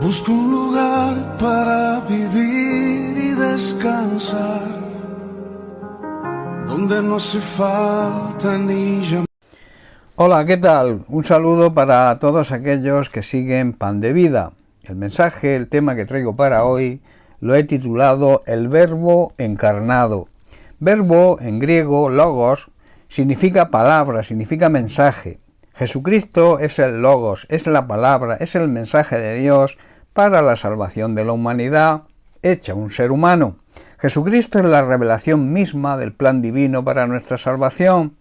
Busco un lugar para vivir y descansar, donde no hace falta ni llamar. Hola, ¿qué tal? Un saludo para todos aquellos que siguen Pan de Vida. El mensaje, el tema que traigo para hoy, lo he titulado El Verbo Encarnado. Verbo, en griego, logos, significa palabra, significa mensaje. Jesucristo es el logos, es la palabra, es el mensaje de Dios para la salvación de la humanidad, hecha un ser humano. Jesucristo es la revelación misma del plan divino para nuestra salvación.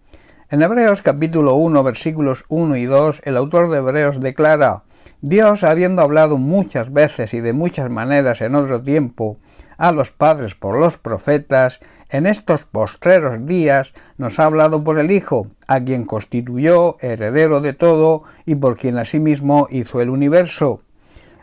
En Hebreos capítulo 1, versículos 1 y 2, el autor de Hebreos declara: Dios, habiendo hablado muchas veces y de muchas maneras en otro tiempo a los padres por los profetas, en estos postreros días nos ha hablado por el Hijo, a quien constituyó heredero de todo y por quien asimismo hizo el universo.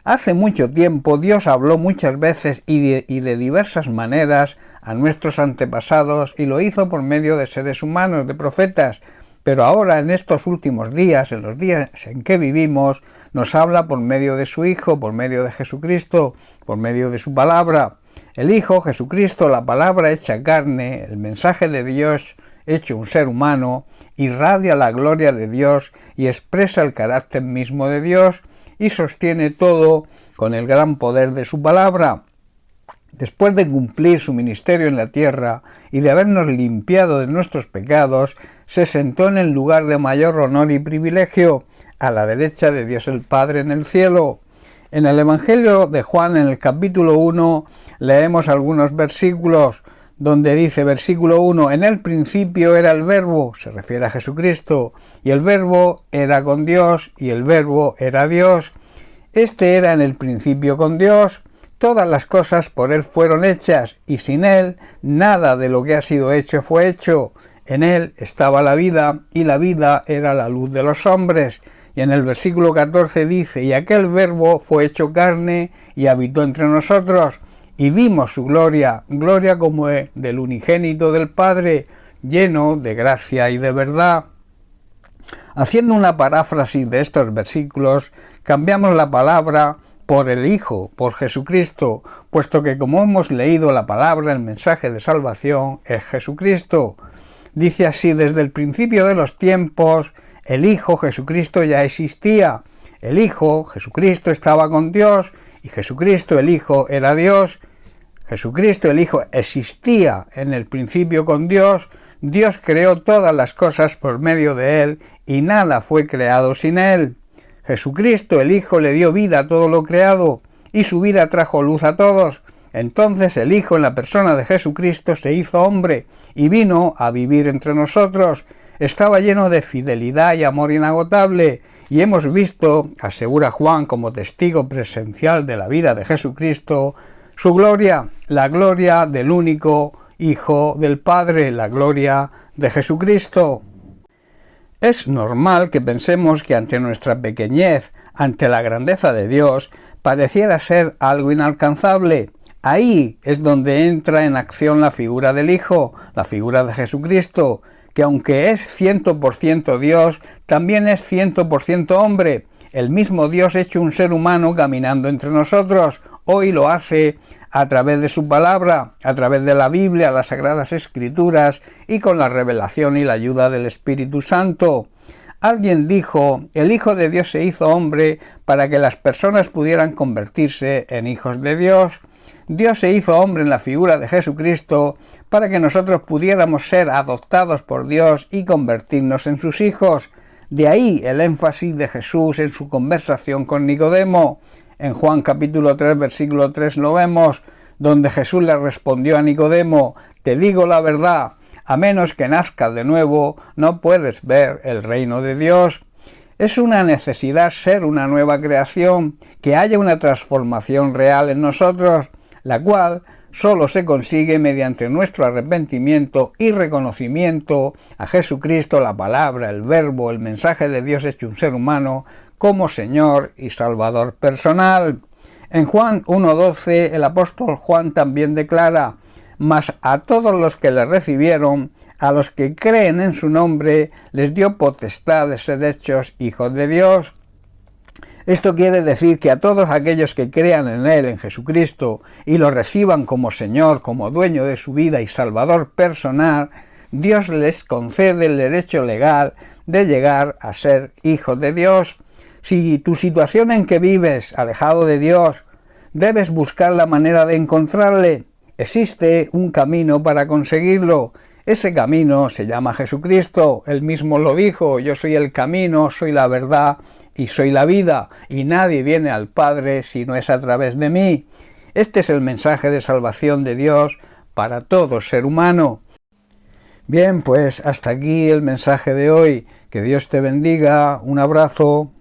Hace mucho tiempo Dios habló muchas veces y de diversas maneras a nuestros antepasados y lo hizo por medio de seres humanos, de profetas, pero ahora en estos últimos días, en los días en que vivimos, nos habla por medio de su Hijo, por medio de Jesucristo, por medio de su palabra. El Hijo, Jesucristo, la palabra hecha carne, el mensaje de Dios hecho un ser humano, irradia la gloria de Dios y expresa el carácter mismo de Dios y sostiene todo con el gran poder de su palabra. Después de cumplir su ministerio en la tierra y de habernos limpiado de nuestros pecados, se sentó en el lugar de mayor honor y privilegio, a la derecha de Dios el Padre en el cielo. En el Evangelio de Juan, en el capítulo 1, leemos algunos versículos, donde dice, versículo 1, en el principio era el Verbo, se refiere a Jesucristo, y el Verbo era con Dios, y el Verbo era Dios. Este era en el principio con Dios. Todas las cosas por Él fueron hechas, y sin Él nada de lo que ha sido hecho fue hecho. En Él estaba la vida, y la vida era la luz de los hombres. Y en el versículo 14 dice, y aquel Verbo fue hecho carne, y habitó entre nosotros, y vimos su gloria, gloria como del unigénito del Padre, lleno de gracia y de verdad. Haciendo una paráfrasis de estos versículos, cambiamos la palabra por el Hijo, por Jesucristo, puesto que como hemos leído la palabra, el mensaje de salvación es Jesucristo. Dice así, desde el principio de los tiempos, el Hijo Jesucristo ya existía. El Hijo Jesucristo estaba con Dios y Jesucristo el Hijo era Dios. Jesucristo el Hijo existía en el principio con Dios. Dios creó todas las cosas por medio de Él y nada fue creado sin Él. Jesucristo el Hijo le dio vida a todo lo creado y su vida trajo luz a todos. Entonces el Hijo en la persona de Jesucristo se hizo hombre y vino a vivir entre nosotros. Estaba lleno de fidelidad y amor inagotable y hemos visto, asegura Juan como testigo presencial de la vida de Jesucristo, su gloria, la gloria del único Hijo del Padre, la gloria de Jesucristo. Es normal que pensemos que ante nuestra pequeñez, ante la grandeza de Dios, pareciera ser algo inalcanzable. Ahí es donde entra en acción la figura del Hijo, la figura de Jesucristo, que aunque es 100% Dios, también es 100% hombre. El mismo Dios hecho un ser humano caminando entre nosotros, hoy lo hace a través de su palabra, a través de la Biblia, las Sagradas Escrituras y con la revelación y la ayuda del Espíritu Santo. Alguien dijo, el Hijo de Dios se hizo hombre para que las personas pudieran convertirse en hijos de Dios. Dios se hizo hombre en la figura de Jesucristo para que nosotros pudiéramos ser adoptados por Dios y convertirnos en sus hijos. De ahí el énfasis de Jesús en su conversación con Nicodemo. En Juan capítulo 3, versículo 3 lo vemos, donde Jesús le respondió a Nicodemo, te digo la verdad, a menos que nazcas de nuevo, no puedes ver el reino de Dios. Es una necesidad ser una nueva creación, que haya una transformación real en nosotros, la cual solo se consigue mediante nuestro arrepentimiento y reconocimiento a Jesucristo, la palabra, el verbo, el mensaje de Dios hecho un ser humano, como Señor y Salvador personal. En Juan 1:12 el apóstol Juan también declara, mas a todos los que le recibieron, a los que creen en su nombre, les dio potestad de ser hechos hijos de Dios. Esto quiere decir que a todos aquellos que crean en Él, en Jesucristo, y lo reciban como Señor, como dueño de su vida y Salvador personal, Dios les concede el derecho legal de llegar a ser hijos de Dios. Si tu situación en que vives, alejado de Dios, debes buscar la manera de encontrarle. Existe un camino para conseguirlo. Ese camino se llama Jesucristo. Él mismo lo dijo: yo soy el camino, soy la verdad y soy la vida, y nadie viene al Padre si no es a través de mí. Este es el mensaje de salvación de Dios para todo ser humano. Bien, pues hasta aquí el mensaje de hoy. Que Dios te bendiga. Un abrazo.